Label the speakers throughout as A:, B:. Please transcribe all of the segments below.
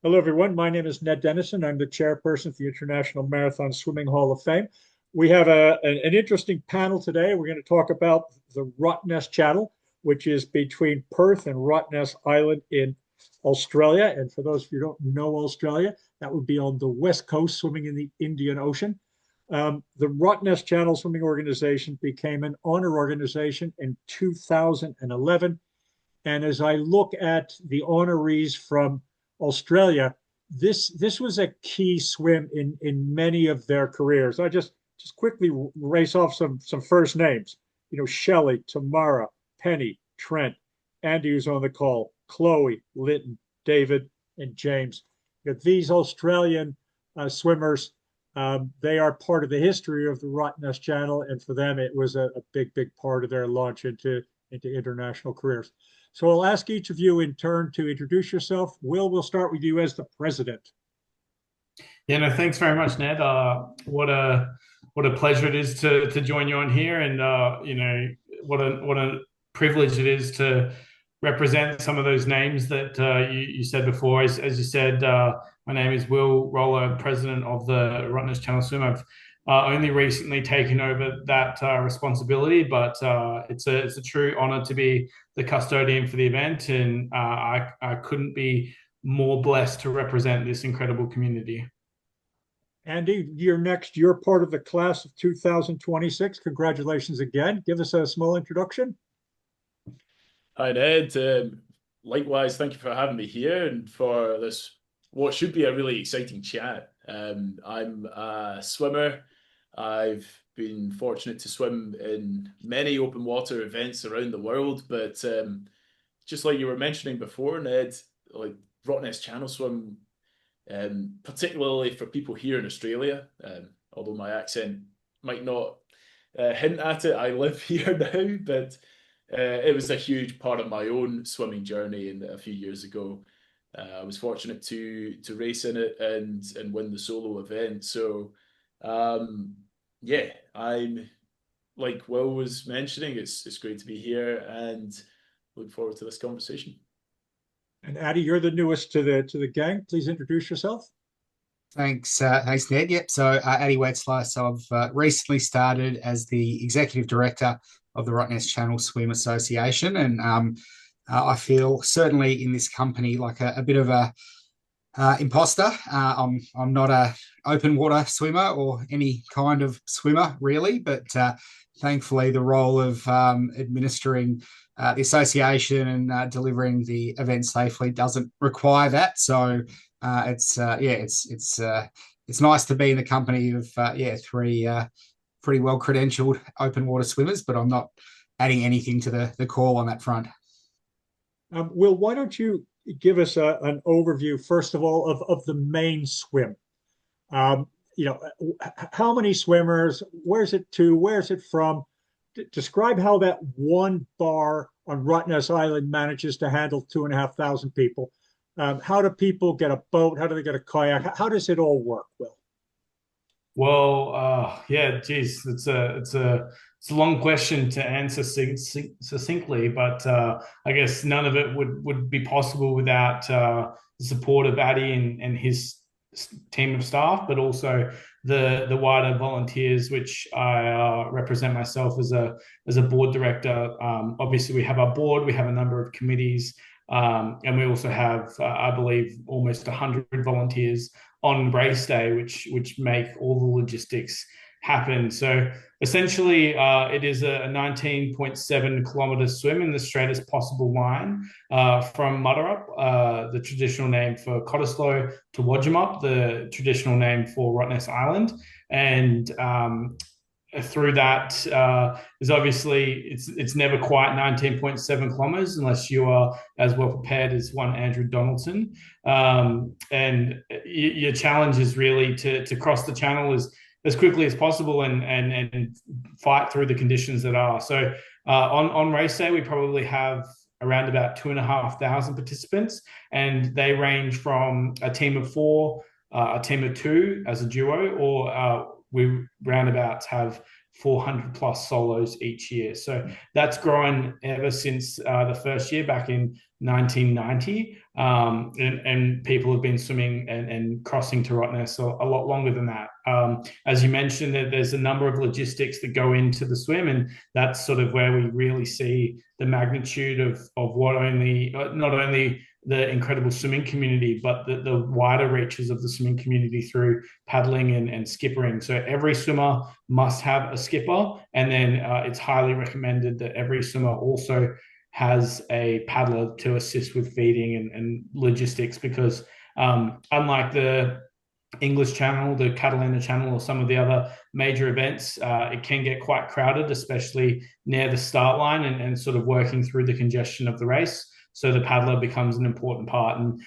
A: Hello, everyone. My name is Ned Dennison. I'm the chairperson of the International Marathon Swimming Hall of Fame. We have an interesting panel today. We're going to talk about the Rottnest Channel, which is between Perth and Rottnest Island in Australia. And for those of you who don't know Australia, that would be on the west coast, swimming in the Indian Ocean. The Rottnest Channel Swimming Organization became an honor organization in 2011. And as I look at the honorees from Australia, this was a key swim in many of their careers. I just quickly race off some first names. You know, Shelley, Tamara, Penny, Trent, Andy, who's on the call, Chloe, Lytton, David, and James. You know, these Australian swimmers, they are part of the history of the Rottnest Channel, and for them, it was a big part of their launch into international careers. So I'll ask each of you in turn to introduce yourself. Will, we'll start with you as the president.
B: Yeah, no, thanks very much, Ned. What a pleasure it is to join you on here, and what a privilege it is to represent some of those names that you said before. As you said, my name is Will Roller, president of the Rottnest Channel Swim. I've only recently taken over that responsibility, but it's a true honor to be the custodian for the event, and I couldn't be more blessed to represent this incredible community.
A: Andy, you're next. You're part of the class of 2026. Congratulations again. Give us a small introduction.
C: Hi, Ned. Likewise, thank you for having me here and for this, what should be a really exciting chat. I'm a swimmer. I've been fortunate to swim in many open water events around the world, but just like you were mentioning before, Ned, like Rottnest Channel Swim, particularly for people here in Australia, although my accent might not hint at it, I live here now, but it was a huge part of my own swimming journey. And a few years ago, I was fortunate to race in it and win the solo event. So, yeah, I'm like Will was mentioning. It's great to be here and look forward to this conversation.
A: And Addie, you're the newest to the gang. Please introduce yourself.
D: Thanks, Ned. Yep. So, Addy Wetzler. So, I've recently started as the executive director of the Rottnest Channel Swim Association, and I feel certainly in this company like a bit of a imposter. I'm not a open water swimmer or any kind of swimmer really, but thankfully the role of administering the association and delivering the event safely doesn't require that. So it's nice to be in the company of three pretty well credentialed open water swimmers, but I'm not adding anything to the call on that front.
A: Will, why don't you give us an overview, first of all, of the main swim? You know, how many swimmers? Where's it to? Where's it from? Describe how that one bar on Rottnest Island manages to handle 2,500 people. How do people get a boat? How do they get a kayak? How does it all work, Will?
B: Well, yeah, geez, it's a long question to answer succinctly, but I guess none of it would be possible without the support of Addy and his team of staff, but also the wider volunteers, which I represent myself as a board director. Obviously, we have our board, we have a number of committees, and we also have, I believe, almost 100 volunteers on race day, which make all the logistics happen. So essentially, it is a 19.7 kilometer swim in the straightest possible line from Mudderup, the traditional name for Cottesloe, to Wadjamup, the traditional name for Rottnest Island. And through that is obviously it's never quite 19.7 kilometers unless you are as well prepared as one Andrew Donaldson. And your challenge is really to cross the channel as quickly as possible and fight through the conditions that are. So on race day, we probably have around about 2,500 participants, and they range from a team of four, a team of two as a duo, or we roundabouts have 400 plus solos each year. So that's grown ever since the first year back in 1990. And people have been swimming and crossing to Rottnest a lot longer than that. As you mentioned, there's a number of logistics that go into the swim, and that's sort of where we really see the magnitude of what not only the incredible swimming community, but the wider reaches of the swimming community through paddling and skippering. So every swimmer must have a skipper, and then it's highly recommended that every swimmer also has a paddler to assist with feeding and logistics, because unlike the English Channel, the Catalina Channel, or some of the other major events, it can get quite crowded, especially near the start line and sort of working through the congestion of the race. So the paddler becomes an important part. And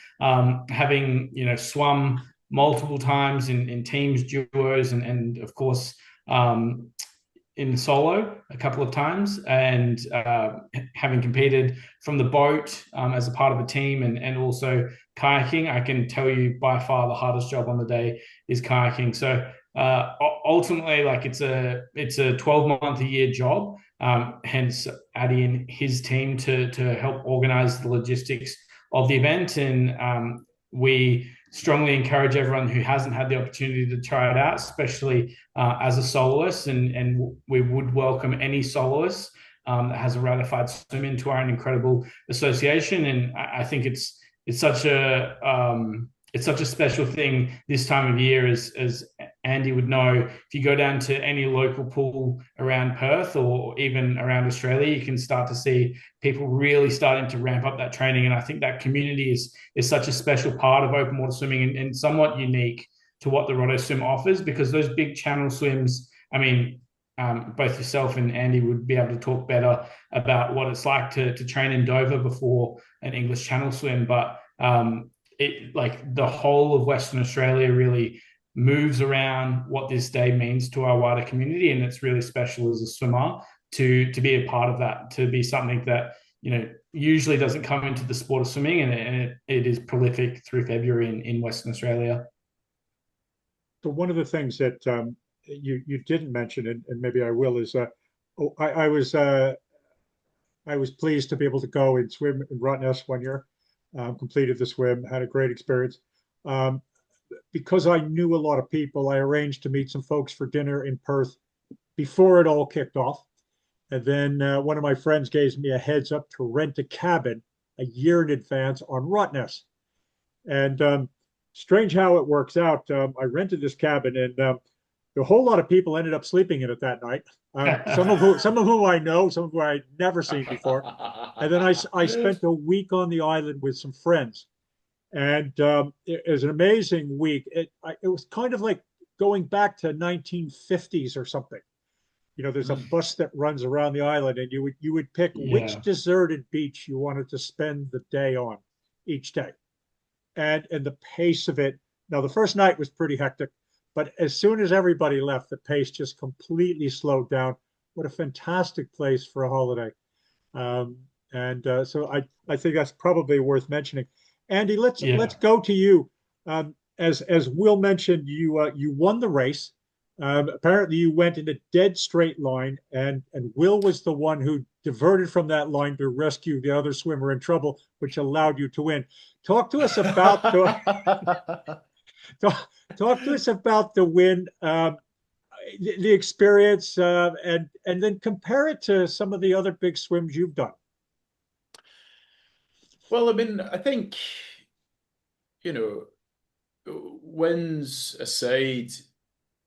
B: having, swum multiple times in teams, duos, and of course, in solo a couple of times, and having competed from the boat as a part of a team, and also kayaking, I can tell you by far the hardest job on the day is kayaking. So ultimately, like, it's a 12-month a year job. Hence Addy and his team to help organize the logistics of the event. And we strongly encourage everyone who hasn't had the opportunity to try it out, especially as a soloist, and we would welcome any soloist that has a ratified swim into our incredible association. And I think it's such a special thing this time of year, as Andy would know. If you go down to any local pool around Perth or even around Australia, you can start to see people really starting to ramp up that training. And I think that community is such a special part of open water swimming, and somewhat unique to what the Roto Swim offers, because those big channel swims, I mean, both yourself and Andy would be able to talk better about what it's like to train in Dover before an English Channel swim. But like the whole of Western Australia really moves around what this day means to our wider community, and it's really special as a swimmer to be a part of that, to be something that usually doesn't come into the sport of swimming, and it is prolific through February in Western Australia.
A: So one of the things that you didn't mention, and maybe I will, is I was pleased to be able to go and swim in Rottnest one year. Completed the swim, had a great experience. Because I knew a lot of people, I arranged to meet some folks for dinner in Perth before it all kicked off. And then one of my friends gave me a heads up to rent a cabin a year in advance on Rottnest. And strange how it works out. I rented this cabin, and a whole lot of people ended up sleeping in it that night. Some of whom I know, some of whom I'd never seen before. And then I spent a week on the island with some friends, and it was an amazing week. It was kind of like going back to 1950s or something. There's a bus that runs around the island, and you would pick which deserted beach you wanted to spend the day on each day, and the pace of it. Now, the first night was pretty hectic, but as soon as everybody left, the pace just completely slowed down. What a fantastic place for a holiday. So I think that's probably worth mentioning. Andy, let's go to you. As Will mentioned, you won the race. Apparently, you went in a dead straight line, and Will was the one who diverted from that line to rescue the other swimmer in trouble, which allowed you to win. Talk to us about talk to us about the win, the experience, and then compare it to some of the other big swims you've done.
C: Well, I mean, I think, wins aside,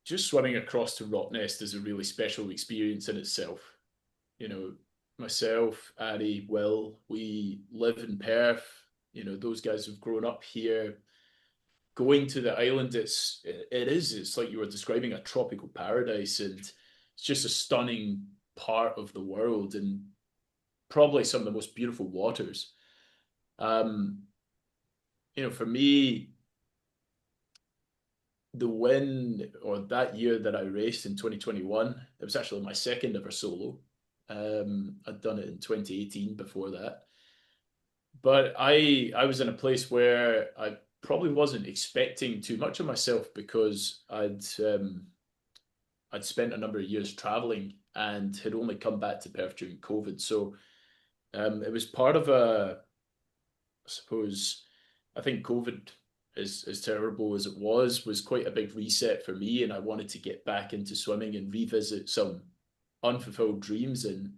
C: just swimming across to Rottnest is a really special experience in itself. Myself, Ari, Will, we live in Perth. Those guys have grown up here. Going to the island, it's like you were describing a tropical paradise, and it's just a stunning part of the world, and probably some of the most beautiful waters. For me, the win, or that year that I raced in 2021, it was actually my second ever solo. I'd done it in 2018 before that. But I was in a place where I probably wasn't expecting too much of myself, because I'd spent a number of years traveling and had only come back to Perth during COVID. So it was part of I suppose, I think COVID, as terrible as it was quite a big reset for me, and I wanted to get back into swimming and revisit some unfulfilled dreams. And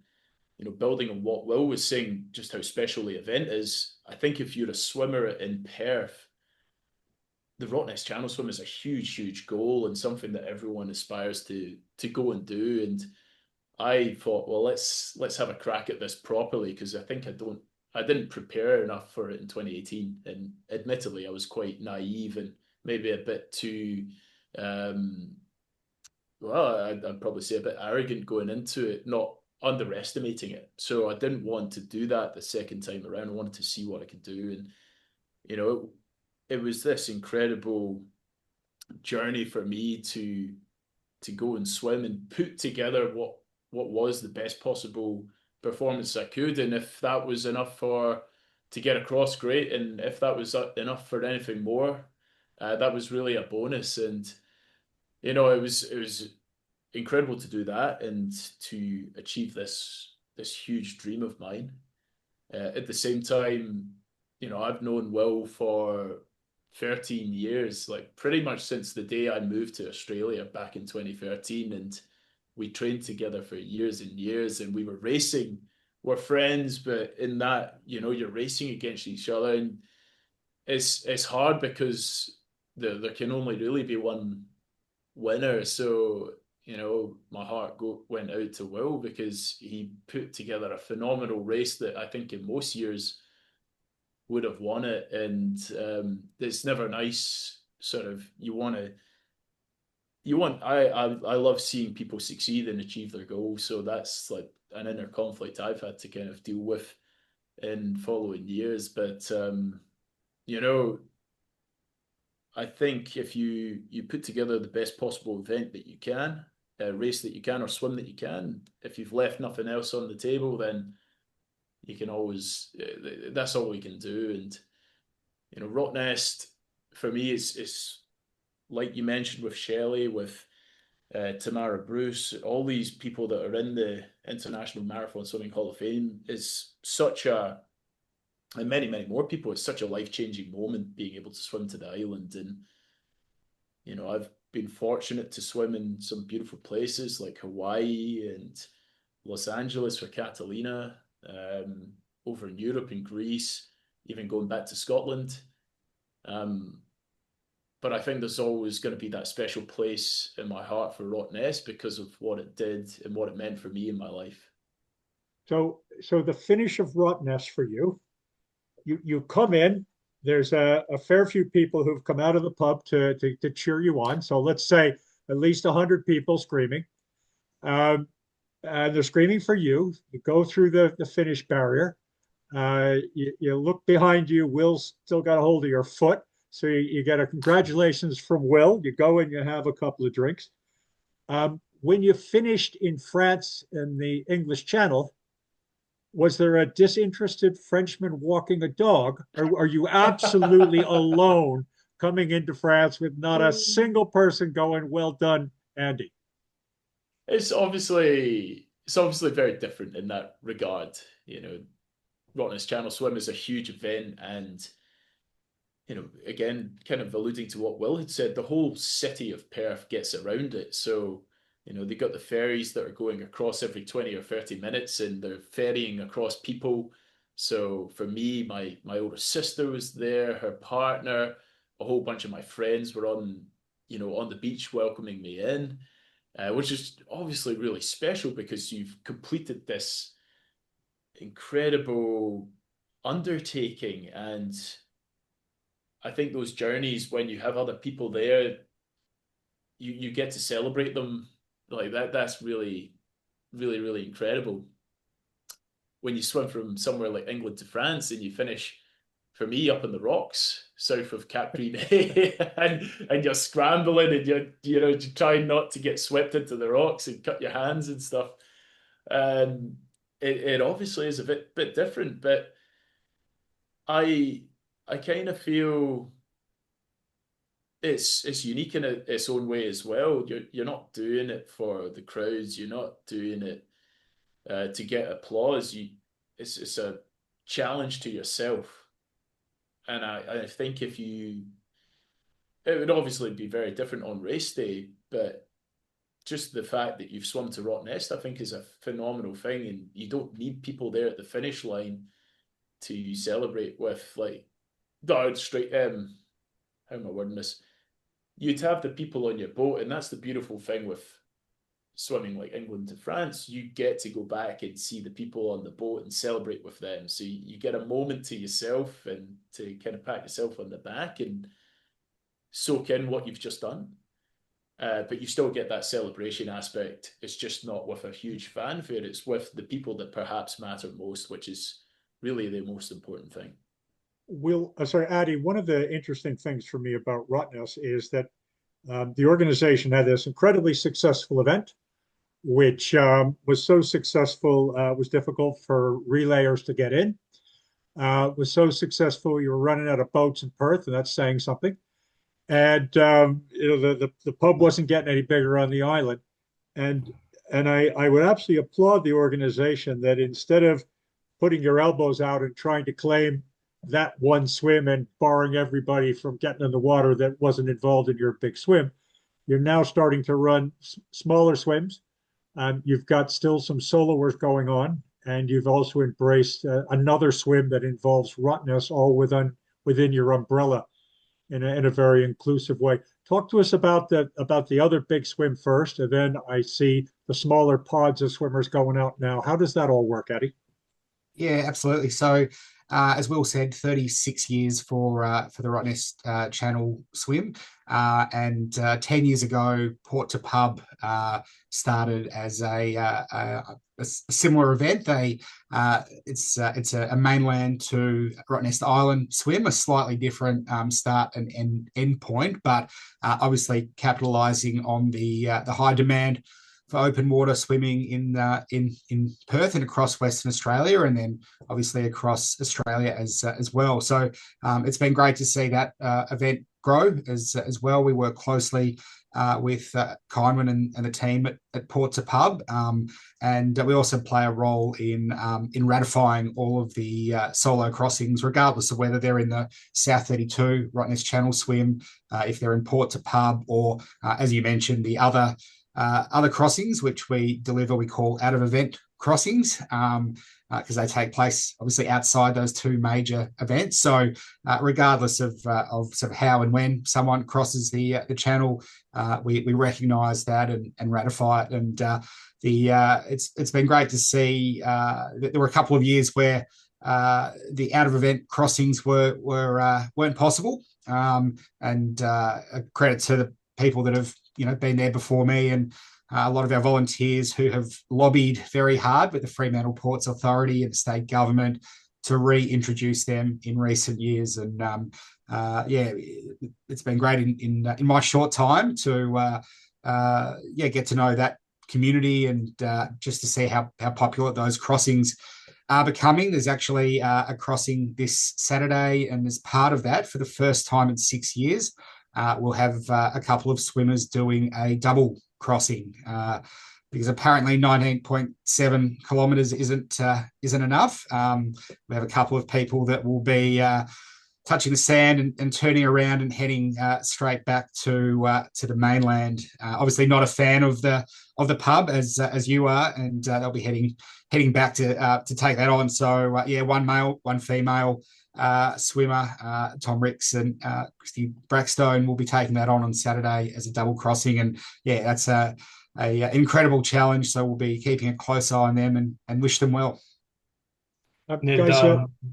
C: building on what Will was saying, just how special the event is. I think if you're a swimmer in Perth, the Rottnest Channel Swim is a huge, huge goal and something that everyone aspires to go and do. And I thought, well, let's have a crack at this properly, because I didn't prepare enough for it in 2018. And admittedly, I was quite naive and maybe a bit too, well, I'd probably say a bit arrogant going into it, not underestimating it. So I didn't want to do that the second time around. I wanted to see what I could do. And, it was this incredible journey for me to go and swim and put together what was the best possible performance I could. And if that was enough to get across, great. And if that was enough for anything more, that was really a bonus. And it was incredible to do that and to achieve this huge dream of mine. At the same time, I've known Will for 13 years, like pretty much since the day I moved to Australia back in 2013. And we trained together for years and years, and we were racing. We're friends, but in that, you're racing against each other, and it's hard because there can only really be one winner. So, my heart went out to Will, because he put together a phenomenal race that I think in most years would have won it. And it's never nice, sort of, I love seeing people succeed and achieve their goals. So that's like an inner conflict I've had to kind of deal with in following years. But I think if you put together the best possible event that you can, race that you can, or swim that you can, if you've left nothing else on the table, then you can always, that's all we can do. And Rottnest for me is like you mentioned with Shelley, with Tamara Bruce, all these people that are in the International Marathon Swimming Hall of Fame, is such and many, many more people, it's such a life-changing moment being able to swim to the island. And I've been fortunate to swim in some beautiful places like Hawaii and Los Angeles for Catalina, over in Europe and Greece, even going back to Scotland. But I think there's always going to be that special place in my heart for Rottnest because of what it did and what it meant for me in my life.
A: So the finish of Rottnest for you, you come in, there's a fair few people who've come out of the pub to cheer you on. So let's say at least 100 people screaming. And they're screaming for you. You go through the finish barrier. You look behind you. Will's still got a hold of your foot. So you get a congratulations from Will. You go and you have a couple of drinks. When you finished in France in the English Channel, was there a disinterested Frenchman walking a dog, or are you absolutely alone coming into France with not a single person going, "Well done, Andy"?
C: It's obviously very different in that regard. Rottnest Channel Swim is a huge event, and again, kind of alluding to what Will had said, the whole city of Perth gets around it. So, they got the ferries that are going across every 20 or 30 minutes, and they're ferrying across people. So for me, my older sister was there, her partner, a whole bunch of my friends were on the beach welcoming me in, which is obviously really special because you've completed this incredible undertaking. And I think those journeys, when you have other people there, you get to celebrate them like that. That's really, really, really incredible. When you swim from somewhere like England to France and you finish, for me, up in the rocks south of Cap Gris, and you're scrambling and you're trying not to get swept into the rocks and cut your hands and stuff. It obviously is a bit different, but I kind of feel it's unique in its own way as well. You're not doing it for the crowds. You're not doing it to get applause. It's a challenge to yourself. And I think it would obviously be very different on race day, but just the fact that you've swum to Rottnest, I think, is a phenomenal thing, and you don't need people there at the finish line to celebrate with, like, no, straight. How am I wording this? You'd have the people on your boat, and that's the beautiful thing with swimming, like England to France. You get to go back and see the people on the boat and celebrate with them. So you get a moment to yourself and to kind of pat yourself on the back and soak in what you've just done. But you still get that celebration aspect. It's just not with a huge fanfare. It's with the people that perhaps matter most, which is really the most important thing.
A: Sorry, Addy, one of the interesting things for me about Rottnest is that the organization had this incredibly successful event, which was so successful, it was difficult for relayers to get in. Was so successful, you were running out of boats in Perth, and that's saying something. And the pub wasn't getting any bigger on the island. And I would absolutely applaud the organization that instead of putting your elbows out and trying to claim that one swim and barring everybody from getting in the water that wasn't involved in your big swim, you're now starting to run smaller swims. You've got still some soloers going on, and you've also embraced another swim that involves Rottnest all within your umbrella in a very inclusive way. Talk to us about the other big swim first, and then I see the smaller pods of swimmers going out now. How does that all work, Eddie?
D: Yeah, absolutely. So, as Will said, 36 years for the Rottnest Channel swim, and 10 years ago, Port to Pub started as a similar event. It's a mainland to Rottnest Island swim, a slightly different start and end point, but obviously capitalising on the high demand for open water swimming in Perth and across Western Australia, and then obviously across Australia as well. So it's been great to see that event grow as well. We work closely with Kynwyn and the team at Port to Pub, and we also play a role in ratifying all of the solo crossings, regardless of whether they're in the South 32 Rottnest Channel swim, if they're in Port to Pub, or as you mentioned, the other crossings which we deliver, we call out of event crossings, because they take place obviously outside those two major events. So regardless of sort of how and when someone crosses the channel, we recognise that and ratify it. And it's been great to see that there were a couple of years where the out of event crossings weren't possible, and a credit to the people that have been there before me, and a lot of our volunteers who have lobbied very hard with the Fremantle Ports Authority and the state government to reintroduce them in recent years. And it's been great in my short time to get to know that community, and just to see how popular those crossings are becoming. There's actually a crossing this Saturday, and as part of that, for the first time in 6 years, we'll have a couple of swimmers doing a double crossing, because apparently 19.7 kilometres isn't enough. We have a couple of people that will be touching the sand and turning around and heading straight back to the mainland. Obviously, not a fan of the pub as you are, and they'll be heading back to take that on. So one male, one female swimmer, Tom Ricks and Christy Brackstone, will be taking that on Saturday as a double crossing. And that's a incredible challenge. So we'll be keeping a close eye on them and wish them well.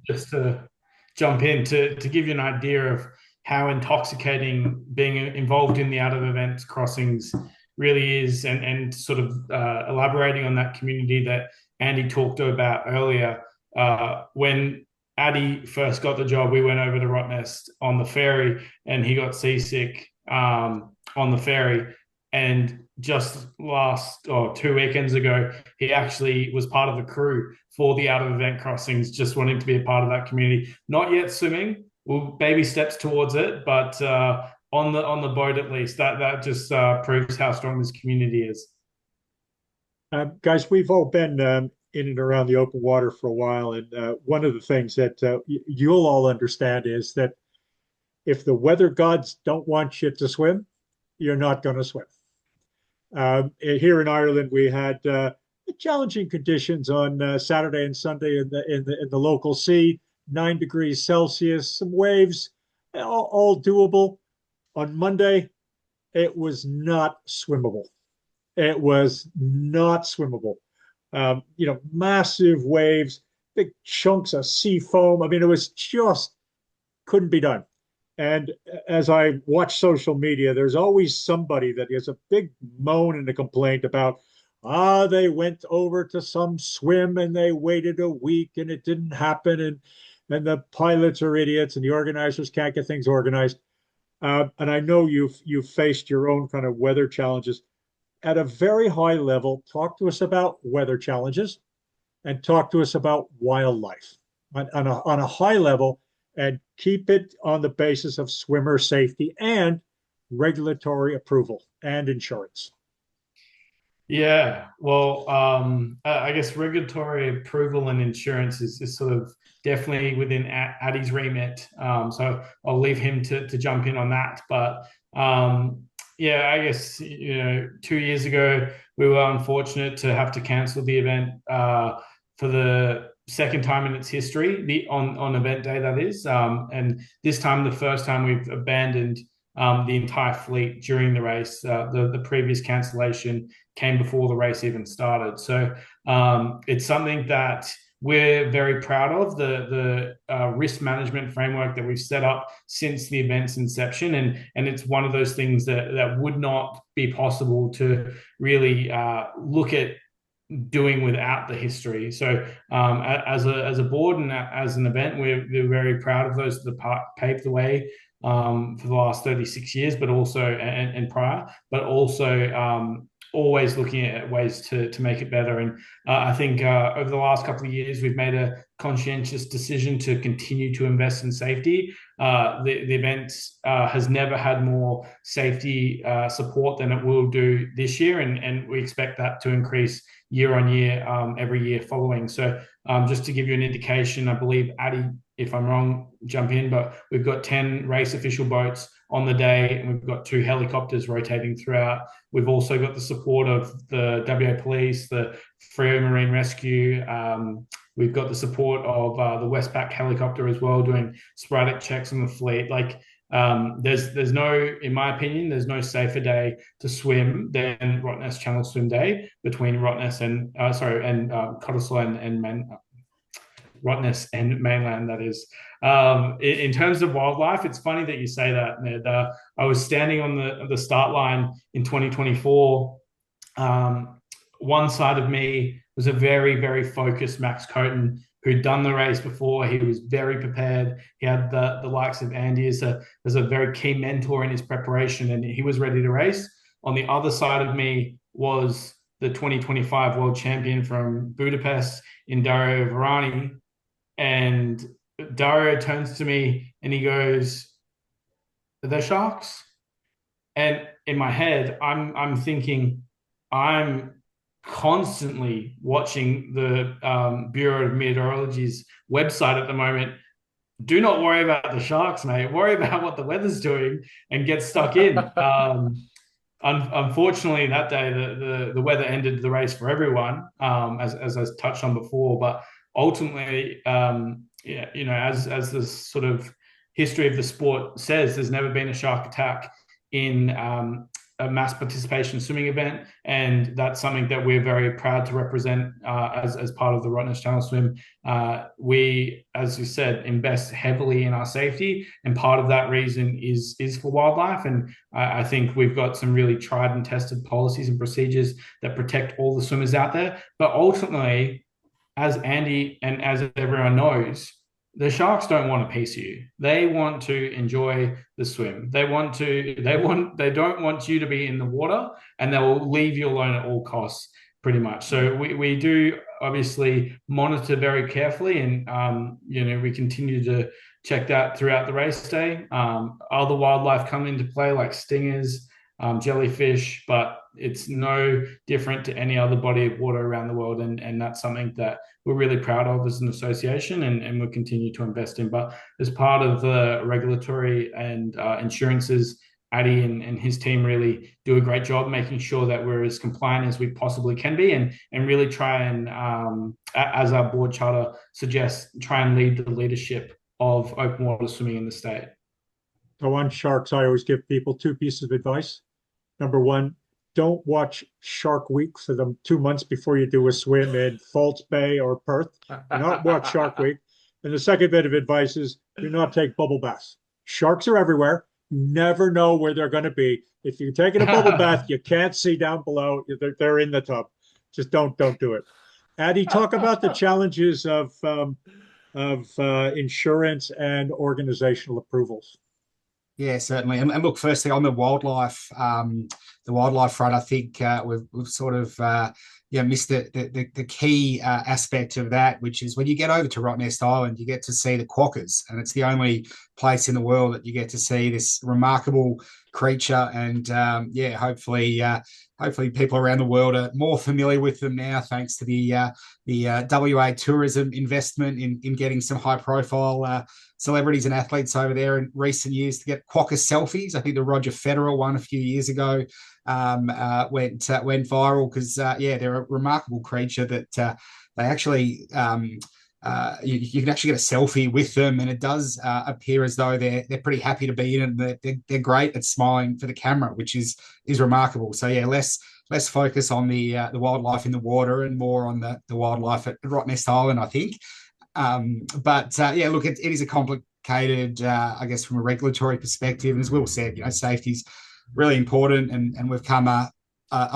B: Just to jump in to give you an idea of how intoxicating being involved in the out of events crossings really is, and sort of elaborating on that community that Andy talked about earlier. When Addy first got the job, we went over to Rottnest on the ferry, and he got seasick on the ferry. And just 2 weekends ago, he actually was part of the crew for the out of event crossings, just wanting to be a part of that community. Not yet swimming, well, baby steps towards it, but on the boat at least. That just proves how strong this community is.
A: Guys, we've all been in and around the open water for a while, and one of the things that you'll all understand is that if the weather gods don't want you to swim, you're not going to swim. Here in Ireland, we had challenging conditions on Saturday and Sunday in the local sea, 9 degrees Celsius, some waves, all doable. On Monday, it was not swimmable. It was not swimmable. Massive waves, big chunks of sea foam. I mean, it was just couldn't be done. And as I watch social media, there's always somebody that has a big moan and a complaint about, they went over to some swim and they waited a week and it didn't happen. And the pilots are idiots and the organizers can't get things organized. And I know you've faced your own kind of weather challenges. At a very high level, talk to us about weather challenges and talk to us about wildlife on a high level, and keep it on the basis of swimmer safety and regulatory approval and insurance.
B: Yeah, well, I guess regulatory approval and insurance is sort of definitely within Addy's remit. So I'll leave him to jump in on that. But yeah, I guess 2 years ago we were unfortunate to have to cancel the event for the second time in its history, on event day, that is. And this time, the first time we've abandoned the entire fleet during the race. The previous cancellation came before the race even started. So it's something that we're very proud of, the risk management framework that we've set up since the event's inception. And it's one of those things that would not be possible to really look at doing without the history. So as a board and as an event, we're very proud of those that paved the way for the last 36 years, but also and prior, but also always looking at ways to make it better. And I think over the last couple of years, we've made a conscientious decision to continue to invest in safety. The event has never had more safety support than it will do this year, and we expect that to increase year on year, every year following. So just to give you an indication, I believe, Addy, if I'm wrong, jump in, but we've got 10 race official boats on the day, and we've got 2 helicopters rotating throughout. We've also got the support of the WA Police, the Freo Marine Rescue. We've got the support of the Westpac helicopter as well, doing sporadic checks on the fleet. Like, there's no, in my opinion, there's no safer day to swim than Rottnest Channel Swim Day between Rottnest and Cottesloe and Rottnest and mainland, that is. In terms of wildlife, it's funny that you say that, Ned. I was standing on the start line in 2024. One side of me was a very, very focused Max Coton, who'd done the race before. He was very prepared. He had the likes of Andy as a very key mentor in his preparation, and he was ready to race. On the other side of me was the 2025 world champion from Budapest in Dario Varani. And Dario turns to me and he goes, "Are there sharks?" And in my head, I'm thinking, I'm constantly watching the Bureau of Meteorology's website at the moment. Do not worry about the sharks, mate. Worry about what the weather's doing and get stuck in. Unfortunately, that day the weather ended the race for everyone, as I touched on before. But ultimately, as the sort of history of the sport says, there's never been a shark attack in a mass participation swimming event, and that's something that we're very proud to represent as part of the Rottnest Channel Swim. We, as you said, invest heavily in our safety, and part of that reason is for wildlife. And I think we've got some really tried and tested policies and procedures that protect all the swimmers out there. But ultimately, as Andy and as everyone knows, the sharks don't want a piece of you. They want to enjoy the swim. They don't want you to be in the water, and they will leave you alone at all costs, pretty much. So we do obviously monitor very carefully, and we continue to check that throughout the race day. Other wildlife come into play like stingers, jellyfish, but it's no different to any other body of water around the world, and that's something that we're really proud of as an association, and we'll continue to invest in. But as part of the regulatory and insurances, Addy and his team really do a great job making sure that we're as compliant as we possibly can be, and really try and, as our board charter suggests, try and lead the leadership of open water swimming in the state.
A: So on sharks, I always give people two pieces of advice. Number one, don't watch Shark Week for the 2 months before you do a swim in False Bay or Perth. Do not watch Shark Week. And the second bit of advice is do not take bubble baths. Sharks are everywhere. You never know where they're going to be. If you're taking a bubble bath, you can't see down below. They're in the tub. Just don't do it. Addy, talk about the challenges of insurance and organizational approvals.
D: Yeah, certainly. And look, firstly, on the wildlife front, I think we've sort of missed the key aspect of that, which is when you get over to Rottnest Island, you get to see the quokkas, and it's the only place in the world that you get to see this remarkable creature. And hopefully people around the world are more familiar with them now, thanks to the WA tourism investment in getting some high profile celebrities and athletes over there in recent years to get quokka selfies. I think the Roger Federer one a few years ago went viral because they're a remarkable creature that they actually you can actually get a selfie with them, and it does appear as though they're pretty happy to be in it, and they're great at smiling for the camera, which is remarkable. So yeah, less focus on the wildlife in the water and more on the wildlife at Rottnest Island, I think. Look, it is a complicated, I guess, from a regulatory perspective. And as Will said, safety is really important, and we've come a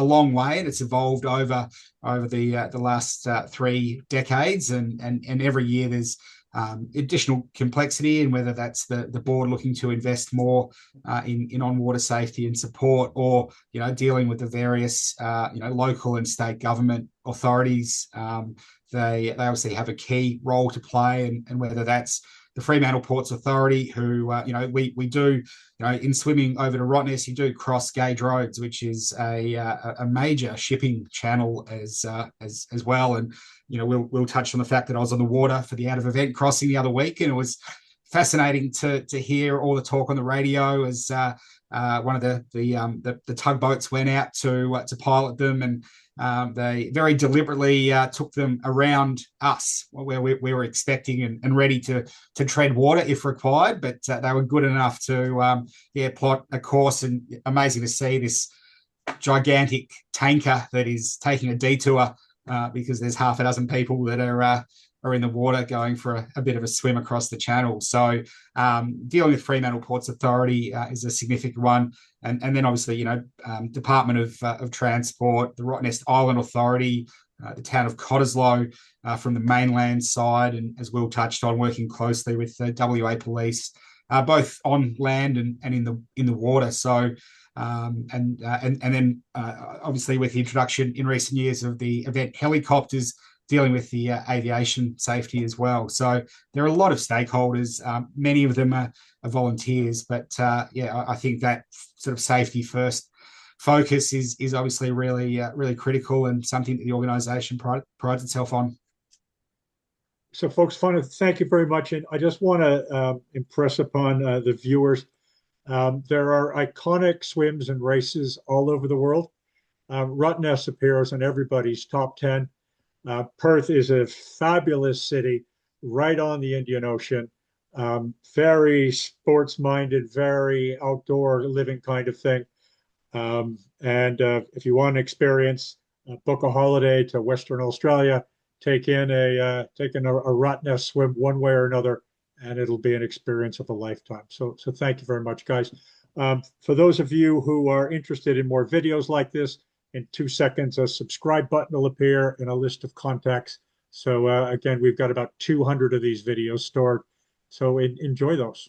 D: long way, and it's evolved over the last 3 decades, and every year there's additional complexity, and whether that's the board looking to invest more in on-water safety and support, or dealing with the various local and state government authorities. They obviously have a key role to play, and whether that's the Fremantle Ports Authority, who we do, in swimming over to Rottnest, you do cross gauge roads, which is a major shipping channel as well. And we'll touch on the fact that I was on the water for the out of event crossing the other week, and it was fascinating to hear all the talk on the radio as one of the tugboats went out to pilot them, and they very deliberately took them around us where we were expecting and ready to tread water if required, but they were good enough to plot a course. And amazing to see this gigantic tanker that is taking a detour because there's half a dozen people that are in the water going for a bit of a swim across the channel. So dealing with Fremantle Ports Authority is a significant one. And then obviously, Department of Transport, the Rottnest Island Authority, the town of Cottesloe from the mainland side, and as Will touched on, working closely with the WA Police, both on land and in the water. So and then obviously with the introduction in recent years of the event helicopters, dealing with the aviation safety as well. So there are a lot of stakeholders. Many of them are volunteers, but I think that sort of safety first focus is obviously really critical, and something that the organisation prides itself on.
A: So folks, thank you very much. And I just want to impress upon the viewers, there are iconic swims and races all over the world. Rottnest appears in everybody's top 10. Perth is a fabulous city right on the Indian Ocean, very sports-minded, very outdoor living kind of thing. If you want an experience, book a holiday to Western Australia, take in a Rottnest swim one way or another, and it'll be an experience of a lifetime. So thank you very much, guys. For those of you who are interested in more videos like this, in 2 seconds, a subscribe button will appear in a list of contacts. So again, we've got about 200 of these videos stored. So enjoy those.